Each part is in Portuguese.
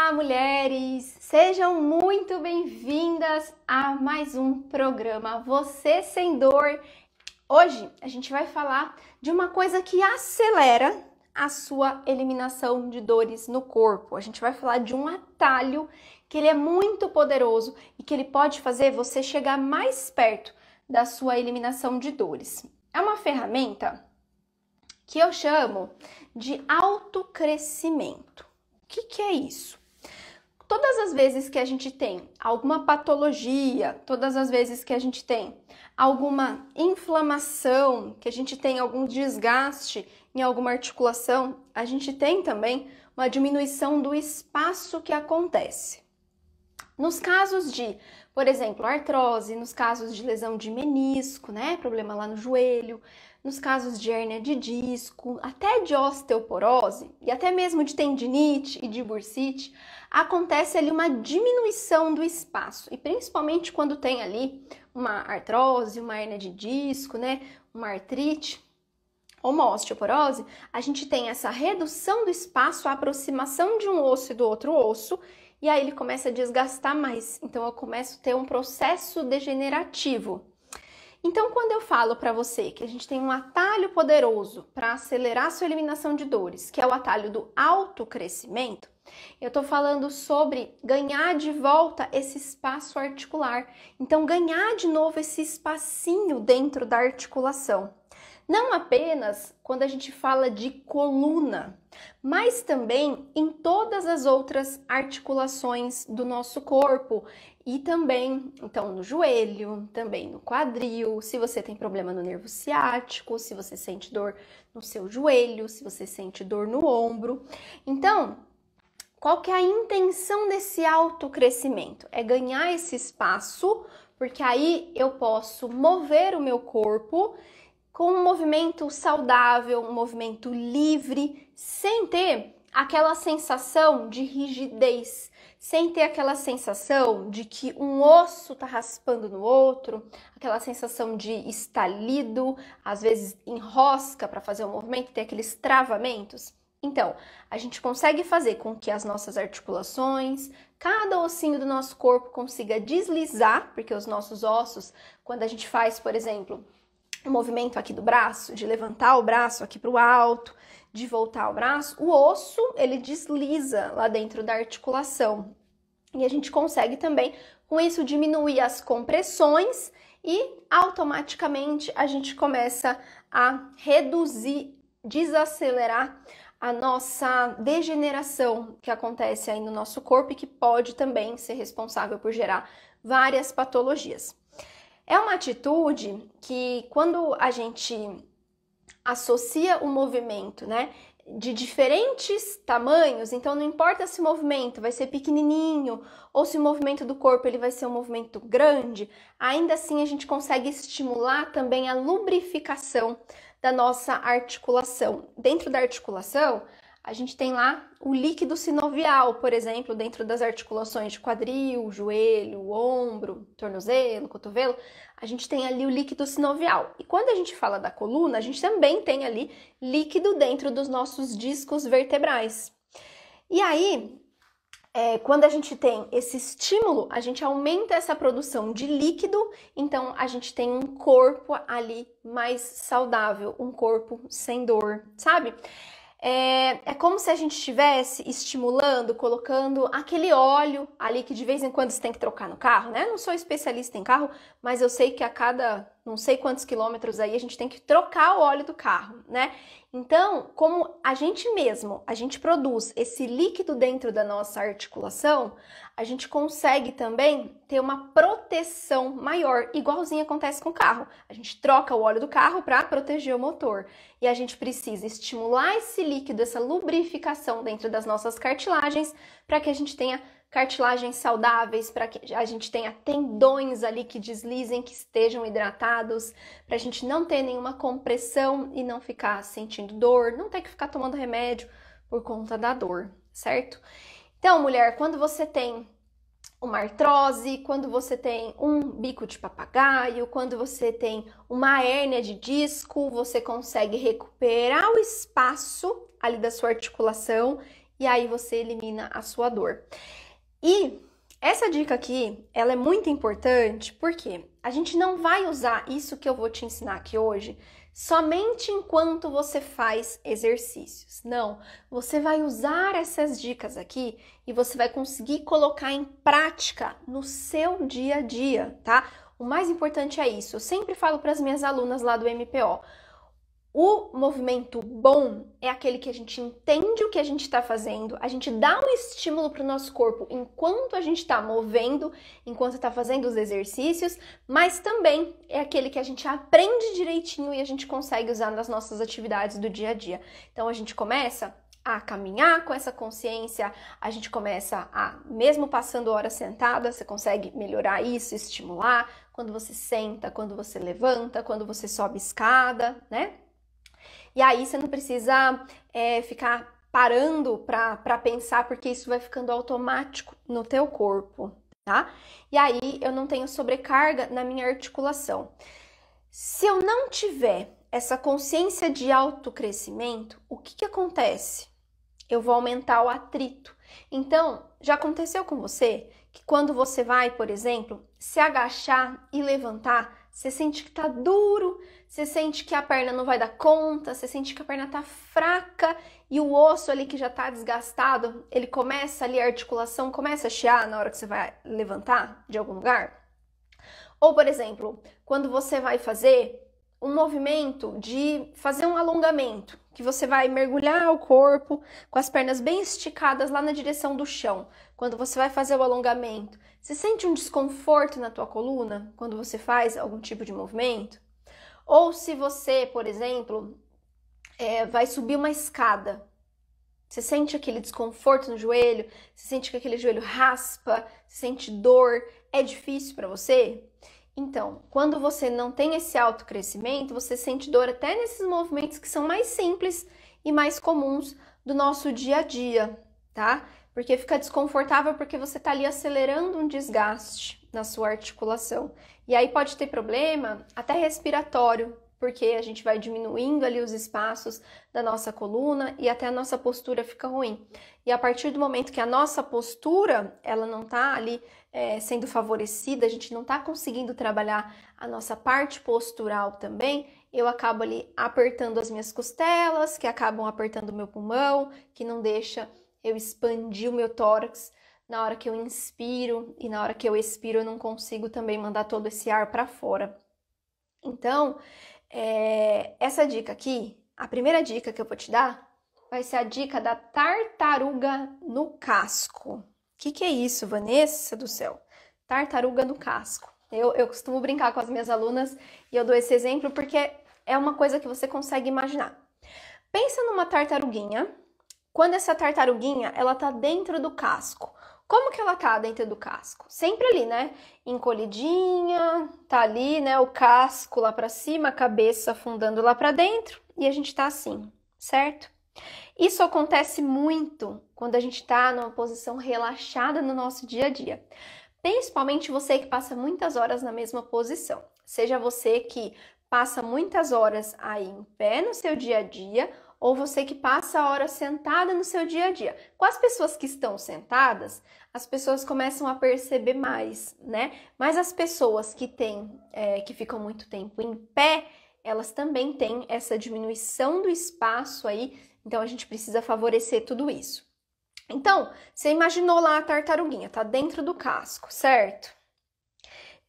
Olá, mulheres! Sejam muito bem-vindas a mais um programa Você Sem Dor. Hoje a gente vai falar de uma coisa que acelera a sua eliminação de dores no corpo. A gente vai falar de um atalho que ele é muito poderoso e que ele pode fazer você chegar mais perto da sua eliminação de dores. É uma ferramenta que eu chamo de autocrescimento. O que é isso? Todas as vezes que a gente tem alguma patologia, todas as vezes que a gente tem alguma inflamação, que a gente tem algum desgaste em alguma articulação, a gente tem também uma diminuição do espaço que acontece. Nos casos de, por exemplo, artrose, nos casos de lesão de menisco, problema lá no joelho, nos casos de hérnia de disco, até de osteoporose e até mesmo de tendinite e de bursite, acontece ali uma diminuição do espaço. E principalmente quando tem ali uma artrose, uma hérnia de disco, uma artrite ou uma osteoporose, a gente tem essa redução do espaço, a aproximação de um osso e do outro osso, e aí ele começa a desgastar mais. Então eu começo a ter um processo degenerativo. Então, quando eu falo para você que a gente tem um atalho poderoso para acelerar a sua eliminação de dores, que é o atalho do autocrescimento, eu estou falando sobre ganhar de volta esse espaço articular. Então, ganhar de novo esse espacinho dentro da articulação. Não apenas quando a gente fala de coluna, mas também em todas as outras articulações do nosso corpo e também, então, no joelho, também no quadril, se você tem problema no nervo ciático, se você sente dor no seu joelho, se você sente dor no ombro. Então, qual que é a intenção desse autocrescimento? É ganhar esse espaço, porque aí eu posso mover o meu corpo com um movimento saudável, um movimento livre, sem ter aquela sensação de rigidez, sem ter aquela sensação de que um osso tá raspando no outro, aquela sensação de estalido, às vezes enrosca para fazer o movimento, ter aqueles travamentos. Então, a gente consegue fazer com que as nossas articulações, cada ossinho do nosso corpo consiga deslizar, porque os nossos ossos, quando a gente faz, por exemplo, o movimento aqui do braço, de levantar o braço aqui para o alto, de voltar o braço, o osso, ele desliza lá dentro da articulação. E a gente consegue também, com isso, diminuir as compressões e automaticamente a gente começa a reduzir, desacelerar a nossa degeneração que acontece aí no nosso corpo e que pode também ser responsável por gerar várias patologias. É uma atitude que, quando a gente associa o movimento, de diferentes tamanhos, então não importa se o movimento vai ser pequenininho ou se o movimento do corpo ele vai ser um movimento grande, ainda assim a gente consegue estimular também a lubrificação da nossa articulação. Dentro da articulação, a gente tem lá o líquido sinovial, por exemplo, dentro das articulações de quadril, joelho, ombro, tornozelo, cotovelo, a gente tem ali o líquido sinovial. E quando a gente fala da coluna, a gente também tem ali líquido dentro dos nossos discos vertebrais. E aí, quando a gente tem esse estímulo, a gente aumenta essa produção de líquido, então a gente tem um corpo ali mais saudável, um corpo sem dor, sabe? É como se a gente estivesse estimulando, colocando aquele óleo ali que de vez em quando você tem que trocar no carro, Não sou especialista em carro, mas eu sei que a cada não sei quantos quilômetros aí a gente tem que trocar o óleo do carro, Então, como a gente produz esse líquido dentro da nossa articulação, a gente consegue também ter uma proteção maior, igualzinho acontece com o carro. A gente troca o óleo do carro para proteger o motor. E a gente precisa estimular esse líquido, essa lubrificação dentro das nossas cartilagens, para que a gente tenha cartilagens saudáveis, para que a gente tenha tendões ali que deslizem, que estejam hidratados, para a gente não ter nenhuma compressão e não ficar sentindo dor, não ter que ficar tomando remédio por conta da dor, certo? Então, mulher, quando você tem uma artrose, quando você tem um bico de papagaio, quando você tem uma hérnia de disco, você consegue recuperar o espaço ali da sua articulação e aí você elimina a sua dor. E essa dica aqui, ela é muito importante porque a gente não vai usar isso que eu vou te ensinar aqui hoje somente enquanto você faz exercícios. Não, você vai usar essas dicas aqui e você vai conseguir colocar em prática no seu dia a dia, tá? O mais importante é isso. Eu sempre falo para as minhas alunas lá do MPO. O movimento bom é aquele que a gente entende o que a gente está fazendo, a gente dá um estímulo para o nosso corpo enquanto a gente está movendo, enquanto está fazendo os exercícios, mas também é aquele que a gente aprende direitinho e a gente consegue usar nas nossas atividades do dia a dia. Então a gente começa a caminhar com essa consciência, a gente começa a, mesmo passando horas sentada, você consegue melhorar isso, estimular, quando você senta, quando você levanta, quando você sobe escada, né? E aí você não precisa ficar parando para pensar, porque isso vai ficando automático no teu corpo, tá? E aí eu não tenho sobrecarga na minha articulação. Se eu não tiver essa consciência de autocrescimento, o que acontece? Eu vou aumentar o atrito. Então, já aconteceu com você que quando você vai, por exemplo, se agachar e levantar, você sente que tá duro, você sente que a perna não vai dar conta, você sente que a perna tá fraca e o osso ali que já tá desgastado, ele começa ali, a articulação começa a chiar na hora que você vai levantar de algum lugar? Ou, por exemplo, quando você vai fazer um movimento de fazer um alongamento, que você vai mergulhar o corpo com as pernas bem esticadas lá na direção do chão. Quando você vai fazer o alongamento, você sente um desconforto na tua coluna quando você faz algum tipo de movimento? Ou se você, por exemplo, vai subir uma escada, você sente aquele desconforto no joelho, você sente que aquele joelho raspa, você sente dor, é difícil para você? Então, quando você não tem esse autocrescimento, você sente dor até nesses movimentos que são mais simples e mais comuns do nosso dia a dia, tá? Porque fica desconfortável porque você tá ali acelerando um desgaste na sua articulação. E aí pode ter problema até respiratório, porque a gente vai diminuindo ali os espaços da nossa coluna e até a nossa postura fica ruim. E a partir do momento que a nossa postura, ela não tá ali sendo favorecida, a gente não tá conseguindo trabalhar a nossa parte postural também, eu acabo ali apertando as minhas costelas, que acabam apertando o meu pulmão, que não deixa eu expandir o meu tórax na hora que eu inspiro, e na hora que eu expiro eu não consigo também mandar todo esse ar para fora. Então, essa dica aqui, a primeira dica que eu vou te dar, vai ser a dica da tartaruga no casco. O que é isso, Vanessa do céu? Tartaruga no casco. Eu costumo brincar com as minhas alunas e eu dou esse exemplo porque é uma coisa que você consegue imaginar. Pensa numa tartaruguinha. Quando essa tartaruguinha, ela tá dentro do casco. Como que ela tá dentro do casco? Sempre ali, né? Encolhidinha, tá ali, né? O casco lá pra cima, a cabeça afundando lá pra dentro e a gente tá assim, certo? Isso acontece muito quando a gente tá numa posição relaxada no nosso dia a dia. Principalmente você que passa muitas horas na mesma posição. Seja você que passa muitas horas aí em pé no seu dia a dia, ou você que passa a hora sentada no seu dia a dia. Com as pessoas que estão sentadas, as pessoas começam a perceber mais, né? Mas as pessoas que que ficam muito tempo em pé, elas também têm essa diminuição do espaço aí, então a gente precisa favorecer tudo isso. Então, você imaginou lá a tartaruguinha, tá dentro do casco, certo?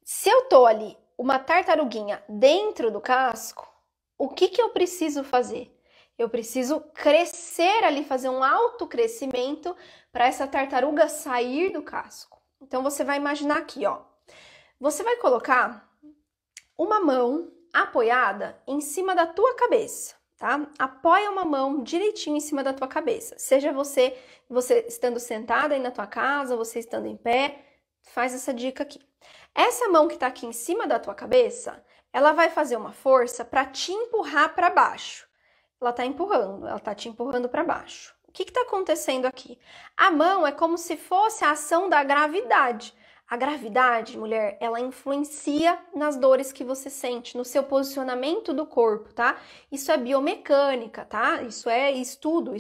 Se eu tô ali, uma tartaruguinha dentro do casco, o que eu preciso fazer? Eu preciso crescer ali, fazer um autocrescimento para essa tartaruga sair do casco. Então, você vai imaginar aqui, ó. Você vai colocar uma mão apoiada em cima da tua cabeça, tá? Apoia uma mão direitinho em cima da tua cabeça. Seja você estando sentada aí na tua casa, você estando em pé, faz essa dica aqui. Essa mão que tá aqui em cima da tua cabeça, ela vai fazer uma força para te empurrar para baixo. Ela tá te empurrando para baixo. O que tá acontecendo aqui? A mão é como se fosse a ação da gravidade. A gravidade, mulher, ela influencia nas dores que você sente, no seu posicionamento do corpo, tá? Isso é biomecânica, tá? Isso é estudo,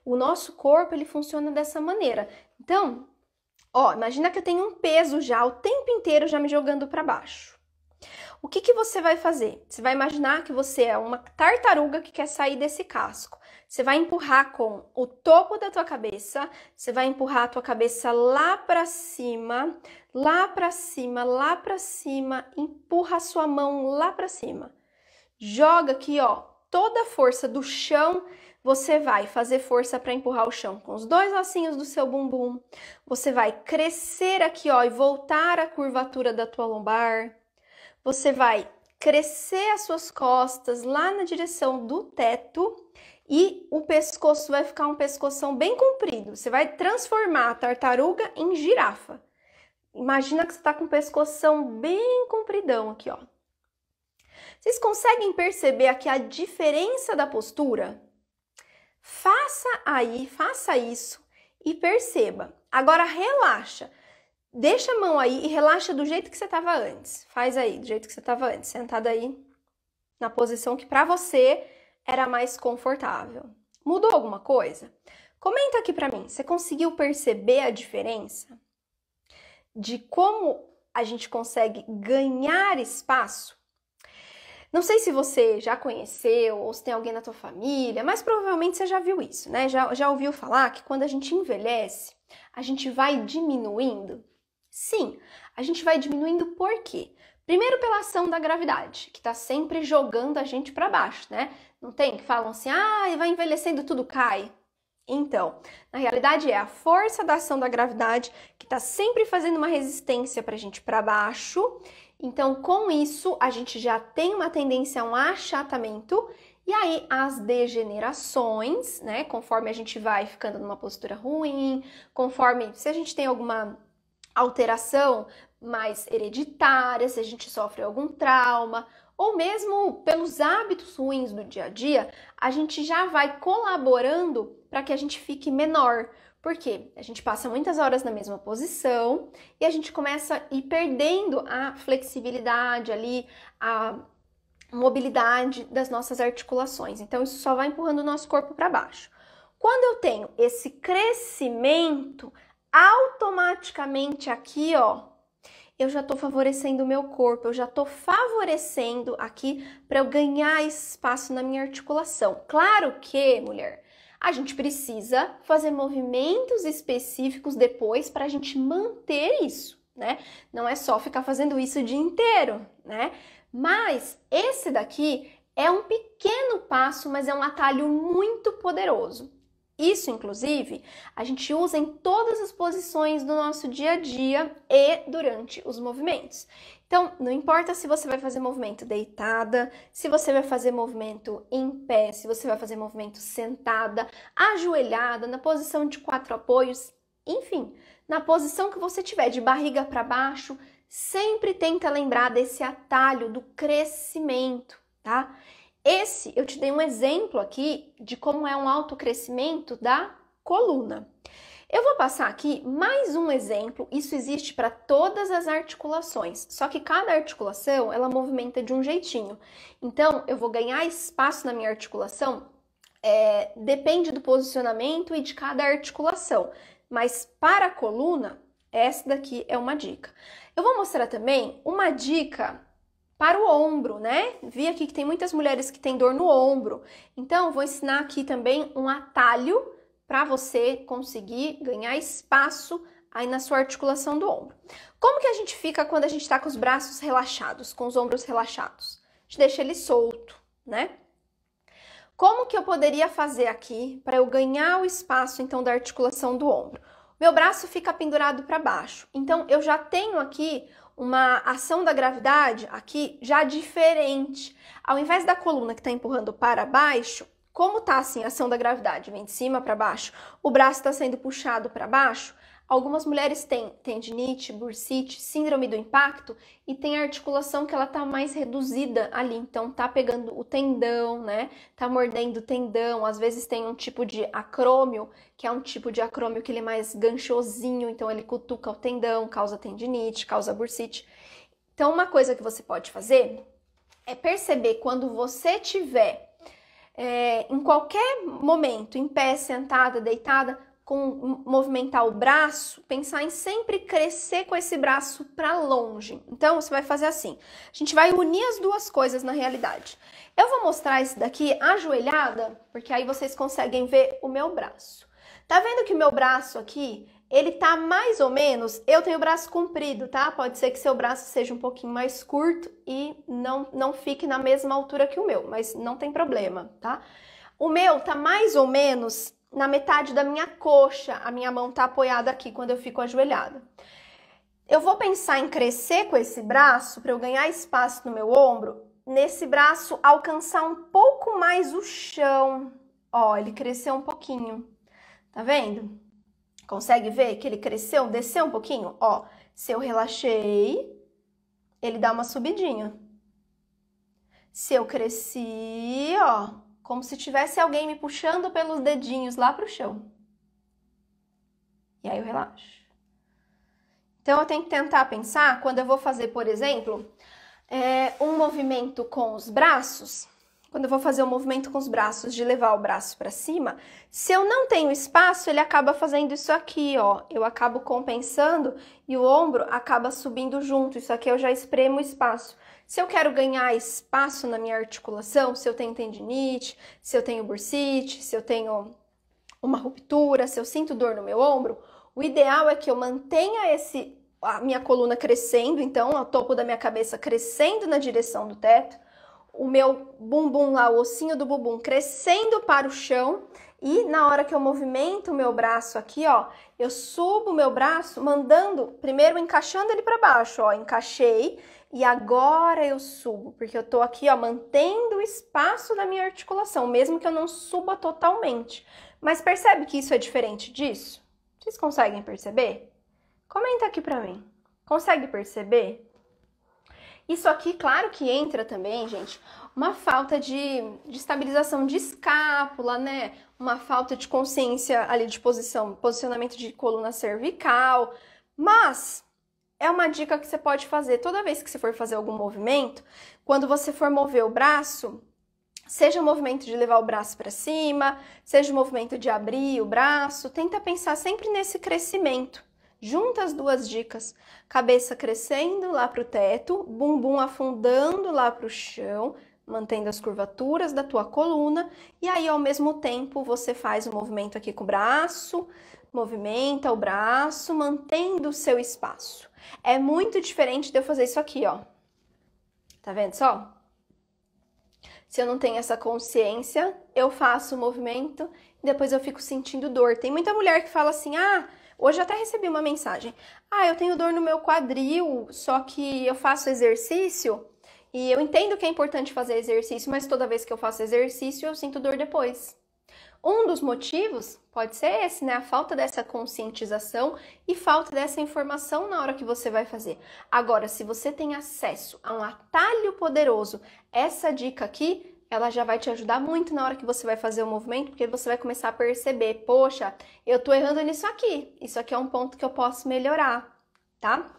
o nosso corpo, ele funciona dessa maneira. Então, ó, imagina que eu tenho um peso já o tempo inteiro já me jogando para baixo. O que você vai fazer? Você vai imaginar que você é uma tartaruga que quer sair desse casco. Você vai empurrar com o topo da tua cabeça, você vai empurrar a tua cabeça lá para cima, lá para cima, lá para cima, empurra a sua mão lá para cima. Joga aqui, ó, toda a força do chão, você vai fazer força para empurrar o chão com os dois ossinhos do seu bumbum. Você vai crescer aqui, ó, e voltar a curvatura da tua lombar. Você vai crescer as suas costas lá na direção do teto e o pescoço vai ficar um pescoção bem comprido. Você vai transformar a tartaruga em girafa. Imagina que você está com um pescoção bem compridão aqui, ó. Vocês conseguem perceber aqui a diferença da postura? Faça isso e perceba. Agora relaxa. Deixa a mão aí e relaxa do jeito que você estava antes. Faz aí, do jeito que você estava antes. Sentada aí na posição que para você era mais confortável. Mudou alguma coisa? Comenta aqui para mim. Você conseguiu perceber a diferença de como a gente consegue ganhar espaço? Não sei se você já conheceu ou se tem alguém na tua família, mas provavelmente você já viu isso, né? Já ouviu falar que quando a gente envelhece, a gente vai diminuindo? Sim, a gente vai diminuindo por quê? Primeiro pela ação da gravidade, que tá sempre jogando a gente para baixo, né? Não tem que falam assim, vai envelhecendo, tudo cai. Então, na realidade é a força da ação da gravidade que tá sempre fazendo uma resistência pra gente para baixo. Então, com isso, a gente já tem uma tendência a um achatamento e aí as degenerações, né? Conforme a gente vai ficando numa postura ruim, conforme se a gente tem alguma alteração mais hereditária, se a gente sofre algum trauma, ou mesmo pelos hábitos ruins do dia a dia, a gente já vai colaborando para que a gente fique menor. Por quê? A gente passa muitas horas na mesma posição e a gente começa a ir perdendo a flexibilidade ali, a mobilidade das nossas articulações. Então, isso só vai empurrando o nosso corpo para baixo. Quando eu tenho esse crescimento, automaticamente aqui, ó, eu já estou favorecendo o meu corpo, eu já estou favorecendo aqui para eu ganhar espaço na minha articulação. Claro que, mulher, a gente precisa fazer movimentos específicos depois para a gente manter isso, né? Não é só ficar fazendo isso o dia inteiro, né? Mas esse daqui é um pequeno passo, mas é um atalho muito poderoso. Isso, inclusive, a gente usa em todas as posições do nosso dia a dia e durante os movimentos. Então, não importa se você vai fazer movimento deitada, se você vai fazer movimento em pé, se você vai fazer movimento sentada, ajoelhada, na posição de 4 apoios, enfim, na posição que você tiver de barriga para baixo, sempre tenta lembrar desse atalho do crescimento, tá? Eu te dei um exemplo aqui de como é um autocrescimento da coluna. Eu vou passar aqui mais um exemplo, isso existe para todas as articulações, só que cada articulação, ela movimenta de um jeitinho. Então, eu vou ganhar espaço na minha articulação, depende do posicionamento e de cada articulação. Mas para a coluna, essa daqui é uma dica. Eu vou mostrar também uma dica para o ombro, né? Vi aqui que tem muitas mulheres que têm dor no ombro. Então, vou ensinar aqui também um atalho para você conseguir ganhar espaço aí na sua articulação do ombro. Como que a gente fica quando a gente está com os braços relaxados, com os ombros relaxados? A gente deixa ele solto, né? Como que eu poderia fazer aqui para eu ganhar o espaço, então, da articulação do ombro? Meu braço fica pendurado para baixo. Então, eu já tenho aqui uma ação da gravidade aqui já diferente. Ao invés da coluna que está empurrando para baixo, como tá assim a ação da gravidade? Vem de cima para baixo, o braço está sendo puxado para baixo, Algumas mulheres têm tendinite, bursite, síndrome do impacto e tem a articulação que ela tá mais reduzida ali, então tá pegando o tendão, né? Tá mordendo o tendão, às vezes tem um tipo de acrômio, que é um tipo de acrômio que ele é mais ganchosinho, então ele cutuca o tendão, causa tendinite, causa bursite. Então uma coisa que você pode fazer é perceber quando você tiver em qualquer momento, em pé, sentada, deitada, com movimentar o braço, pensar em sempre crescer com esse braço para longe. Então, você vai fazer assim. A gente vai unir as duas coisas na realidade. Eu vou mostrar isso daqui ajoelhada, porque aí vocês conseguem ver o meu braço. Tá vendo que o meu braço aqui, ele tá mais ou menos... Eu tenho o braço comprido, tá? Pode ser que seu braço seja um pouquinho mais curto e não fique na mesma altura que o meu, mas não tem problema, tá? O meu tá mais ou menos na metade da minha coxa, a minha mão tá apoiada aqui quando eu fico ajoelhada. Eu vou pensar em crescer com esse braço para eu ganhar espaço no meu ombro, nesse braço alcançar um pouco mais o chão. Ó, ele cresceu um pouquinho. Tá vendo? Consegue ver que ele cresceu, desceu um pouquinho? Ó, se eu relaxei, ele dá uma subidinha. Se eu cresci, ó, como se tivesse alguém me puxando pelos dedinhos lá pro chão. E aí eu relaxo. Então eu tenho que tentar pensar, quando eu vou fazer, por exemplo, um movimento com os braços, quando eu vou fazer um movimento com os braços, de levar o braço para cima, se eu não tenho espaço, ele acaba fazendo isso aqui, ó. Eu acabo compensando e o ombro acaba subindo junto. Isso aqui eu já espremo o espaço. Se eu quero ganhar espaço na minha articulação, se eu tenho tendinite, se eu tenho bursite, se eu tenho uma ruptura, se eu sinto dor no meu ombro, o ideal é que eu mantenha a minha coluna crescendo, então, o topo da minha cabeça crescendo na direção do teto, o meu bumbum lá, o ossinho do bumbum crescendo para o chão, e na hora que eu movimento o meu braço aqui, ó, eu subo o meu braço, primeiro encaixando ele para baixo, ó, encaixei, e agora eu subo, porque eu tô aqui, ó, mantendo o espaço da minha articulação, mesmo que eu não suba totalmente. Mas percebe que isso é diferente disso? Vocês conseguem perceber? Comenta aqui pra mim. Consegue perceber? Isso aqui, claro que entra também, gente, uma falta de estabilização de escápula, né? Uma falta de consciência ali de posicionamento de coluna cervical, mas é uma dica que você pode fazer toda vez que você for fazer algum movimento, quando você for mover o braço, seja o movimento de levar o braço para cima, seja o movimento de abrir o braço, tenta pensar sempre nesse crescimento. Junta as duas dicas, cabeça crescendo lá para o teto, bumbum afundando lá para o chão, mantendo as curvaturas da tua coluna, e aí ao mesmo tempo você faz o movimento aqui com o braço, movimenta o braço, mantendo o seu espaço. É muito diferente de eu fazer isso aqui, ó. Tá vendo só? Se eu não tenho essa consciência, eu faço o movimento e depois eu fico sentindo dor. Tem muita mulher que fala assim, hoje eu até recebi uma mensagem, eu tenho dor no meu quadril, só que eu faço exercício e eu entendo que é importante fazer exercício, mas toda vez que eu faço exercício eu sinto dor depois. Um dos motivos pode ser esse, né? A falta dessa conscientização e falta dessa informação na hora que você vai fazer. Agora, se você tem acesso a um atalho poderoso, essa dica aqui, ela já vai te ajudar muito na hora que você vai fazer o movimento, porque você vai começar a perceber, poxa, eu tô errando nisso aqui. Isso aqui é um ponto que eu posso melhorar, tá?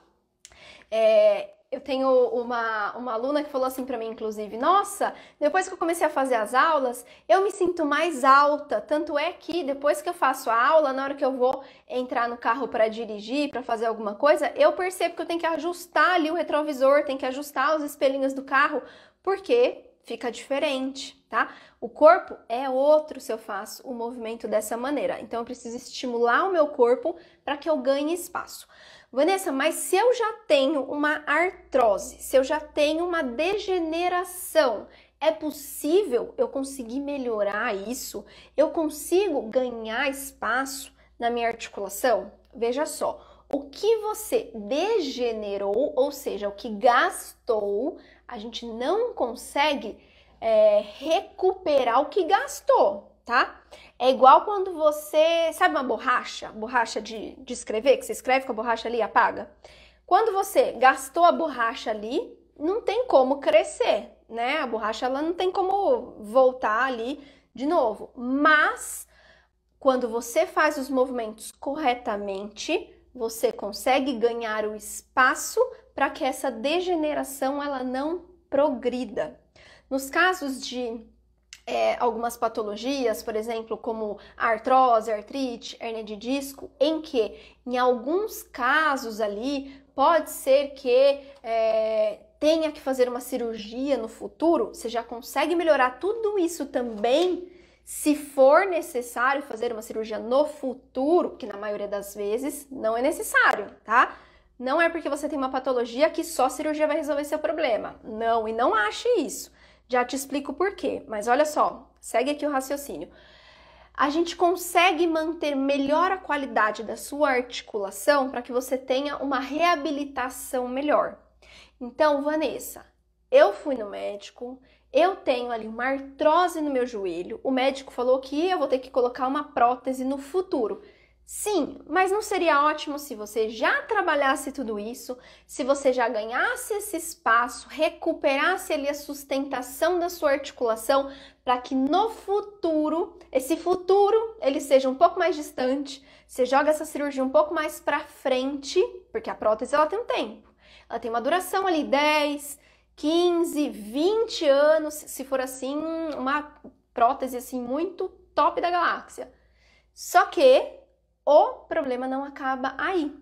Eu tenho uma aluna que falou assim pra mim, inclusive, nossa, depois que eu comecei a fazer as aulas, eu me sinto mais alta, tanto é que depois que eu faço a aula, na hora que eu vou entrar no carro para dirigir, para fazer alguma coisa, eu percebo que eu tenho que ajustar ali o retrovisor, tenho que ajustar os espelhinhos do carro, porque fica diferente, tá? O corpo é outro se eu faço o movimento dessa maneira, então eu preciso estimular o meu corpo para que eu ganhe espaço. Vanessa, mas se eu já tenho uma artrose, se eu já tenho uma degeneração, é possível eu conseguir melhorar isso? Eu consigo ganhar espaço na minha articulação? Veja só, o que você degenerou, ou seja, o que gastou, a gente não consegue recuperar o que gastou. tá? É igual quando você, sabe uma borracha de escrever, que você escreve com a borracha ali e apaga? Quando você gastou a borracha ali, não tem como crescer, né? A borracha ela não tem como voltar ali de novo. Mas quando você faz os movimentos corretamente, você consegue ganhar o espaço para que essa degeneração ela não progrida. Nos casos de algumas patologias, por exemplo, como artrose, artrite, hérnia de disco, em que, em alguns casos ali, pode ser que tenha que fazer uma cirurgia no futuro, você já consegue melhorar tudo isso também, se for necessário fazer uma cirurgia no futuro, que na maioria das vezes não é necessário, tá? Não é porque você tem uma patologia que só cirurgia vai resolver seu problema. Não, e não ache isso. Já te explico por quê, mas olha só, segue aqui o raciocínio. A gente consegue manter melhor a qualidade da sua articulação para que você tenha uma reabilitação melhor. Então, Vanessa, eu fui no médico, eu tenho ali uma artrose no meu joelho, o médico falou que eu vou ter que colocar uma prótese no futuro. Sim, mas não seria ótimo se você já trabalhasse tudo isso, se você já ganhasse esse espaço, recuperasse ali a sustentação da sua articulação, para que no futuro, esse futuro, ele seja um pouco mais distante, você joga essa cirurgia um pouco mais para frente, porque a prótese ela tem um tempo, ela tem uma duração ali 10, 15, 20 anos, se for assim, uma prótese assim muito top da galáxia. Só que o problema não acaba aí.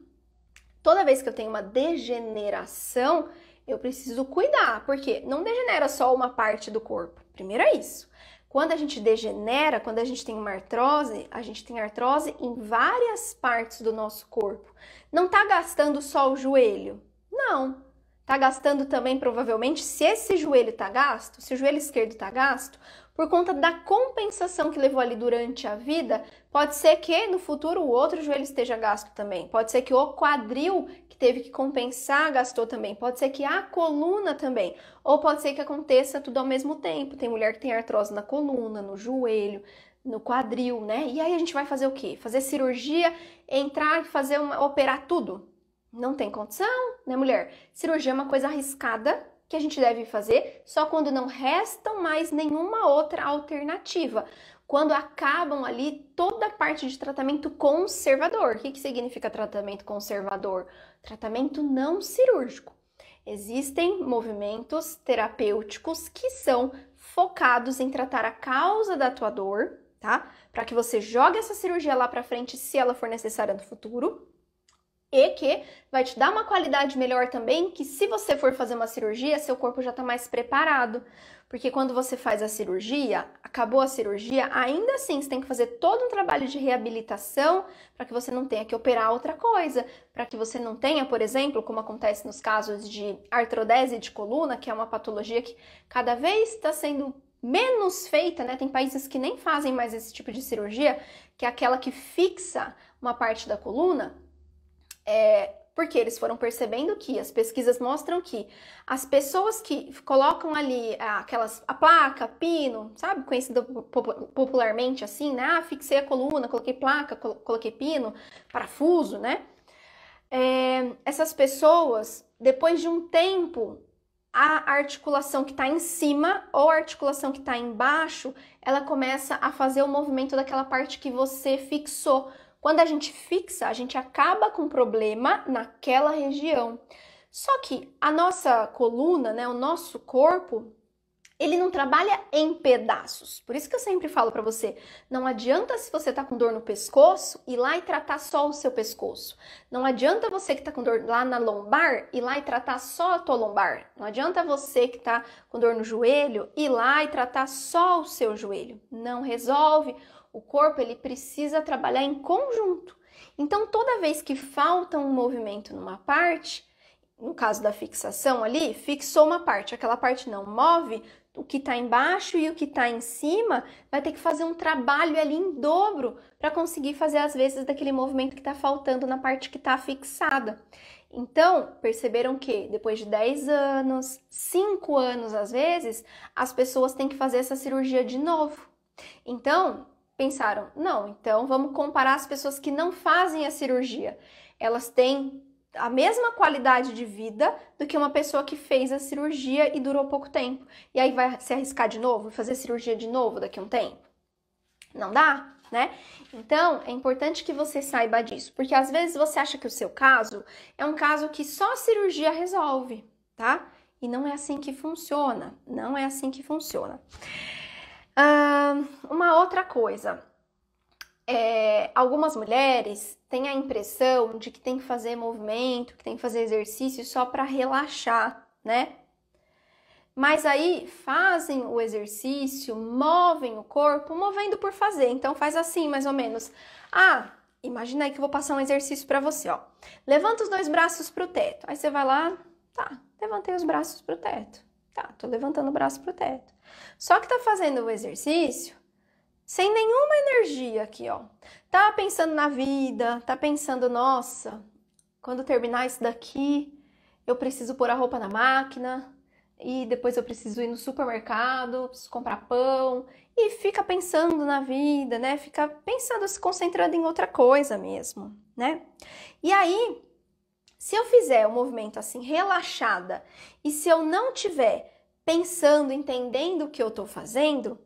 Toda vez que eu tenho uma degeneração, eu preciso cuidar, porque não degenera só uma parte do corpo. Primeiro é isso. Quando a gente degenera, quando a gente tem uma artrose, a gente tem artrose em várias partes do nosso corpo. Não tá gastando só o joelho. Não. Tá gastando também, provavelmente, se esse joelho tá gasto, se o joelho esquerdo tá gasto, por conta da compensação que levou ali durante a vida, pode ser que no futuro o outro joelho esteja gasto também. Pode ser que o quadril que teve que compensar gastou também. Pode ser que a coluna também. Ou pode ser que aconteça tudo ao mesmo tempo. Tem mulher que tem artrose na coluna, no joelho, no quadril, né? E aí a gente vai fazer o quê? Fazer cirurgia, entrar e operar tudo? Não tem condição, né, mulher? Cirurgia é uma coisa arriscada que a gente deve fazer só quando não restam mais nenhuma outra alternativa. Quando acabam ali toda a parte de tratamento conservador. O que significa tratamento conservador? Tratamento não cirúrgico. Existem movimentos terapêuticos que são focados em tratar a causa da tua dor, tá? Para que você jogue essa cirurgia lá para frente se ela for necessária no futuro. E que vai te dar uma qualidade melhor também, que se você for fazer uma cirurgia, seu corpo já está mais preparado. Porque quando você faz a cirurgia, acabou a cirurgia, ainda assim você tem que fazer todo um trabalho de reabilitação para que você não tenha que operar outra coisa, para que você não tenha, por exemplo, como acontece nos casos de artrodese de coluna, que é uma patologia que cada vez está sendo menos feita, né? Tem países que nem fazem mais esse tipo de cirurgia, que é aquela que fixa uma parte da coluna. Porque eles foram percebendo que as pesquisas mostram que as pessoas que colocam ali a placa, pino, sabe, conhecida popularmente assim, né? Fixei a coluna, coloquei placa, coloquei pino, parafuso, né? Essas pessoas, depois de um tempo, a articulação que está em cima ou a articulação que está embaixo, ela começa a fazer o movimento daquela parte que você fixou. Quando a gente fixa, a gente acaba com problema naquela região. Só que a nossa coluna, né, o nosso corpo, ele não trabalha em pedaços. Por isso que eu sempre falo para você, não adianta se você tá com dor no pescoço, ir lá e tratar só o seu pescoço. Não adianta você que tá com dor lá na lombar, ir lá e tratar só a tua lombar. Não adianta você que tá com dor no joelho, ir lá e tratar só o seu joelho. Não resolve. O corpo ele precisa trabalhar em conjunto. Então, toda vez que falta um movimento numa parte, no caso da fixação ali, fixou uma parte, aquela parte não move, o que está embaixo e o que está em cima vai ter que fazer um trabalho ali em dobro para conseguir fazer às vezes daquele movimento que está faltando na parte que está fixada. Então, perceberam que depois de 10 anos, 5 anos às vezes, as pessoas têm que fazer essa cirurgia de novo. Então, pensaram, não, então vamos comparar as pessoas que não fazem a cirurgia. Elas têm a mesma qualidade de vida do que uma pessoa que fez a cirurgia e durou pouco tempo. E aí vai se arriscar de novo, fazer cirurgia de novo daqui a um tempo? Não dá, né? Então, é importante que você saiba disso, porque às vezes você acha que o seu caso é um caso que só a cirurgia resolve, tá? E não é assim que funciona, não é assim que funciona. Uma outra coisa, algumas mulheres têm a impressão de que tem que fazer movimento, que tem que fazer exercício só para relaxar, né? Mas aí fazem o exercício, movem o corpo, movendo por fazer. Então faz assim, mais ou menos. Imagina aí que eu vou passar um exercício para você, ó. Levanta os 2 braços pro teto. Aí você vai lá, tá, levantei os braços pro teto. Tá, tô levantando o braço pro teto. Só que tá fazendo o exercício sem nenhuma energia aqui, ó. Tá pensando na vida, tá pensando, nossa, quando terminar isso daqui, eu preciso pôr a roupa na máquina, e depois eu preciso ir no supermercado, preciso comprar pão, e fica pensando na vida, né? Fica pensando, se concentrando em outra coisa mesmo, né? E aí, se eu fizer um movimento assim, relaxada, e se eu não tiver pensando, entendendo o que eu tô fazendo,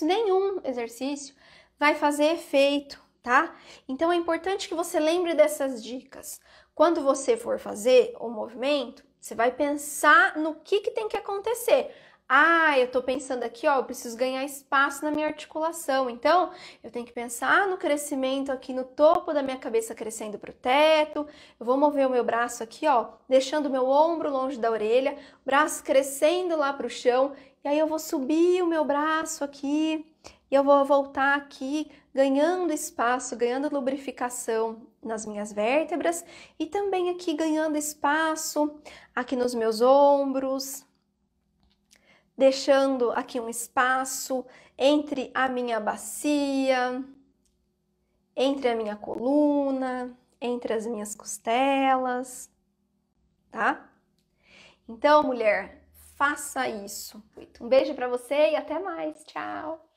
nenhum exercício vai fazer efeito, tá? Então é importante que você lembre dessas dicas. Quando você for fazer o movimento, você vai pensar no que tem que acontecer. Eu tô pensando aqui, ó, eu preciso ganhar espaço na minha articulação. Então, eu tenho que pensar no crescimento aqui no topo da minha cabeça crescendo pro teto. Eu vou mover o meu braço aqui, ó, deixando o meu ombro longe da orelha, braço crescendo lá pro chão. E aí eu vou subir o meu braço aqui e eu vou voltar aqui, ganhando espaço, ganhando lubrificação nas minhas vértebras e também aqui ganhando espaço aqui nos meus ombros, deixando aqui um espaço entre a minha bacia, entre a minha coluna, entre as minhas costelas, tá? Então, mulher, faça isso. Um beijo para você e até mais. Tchau!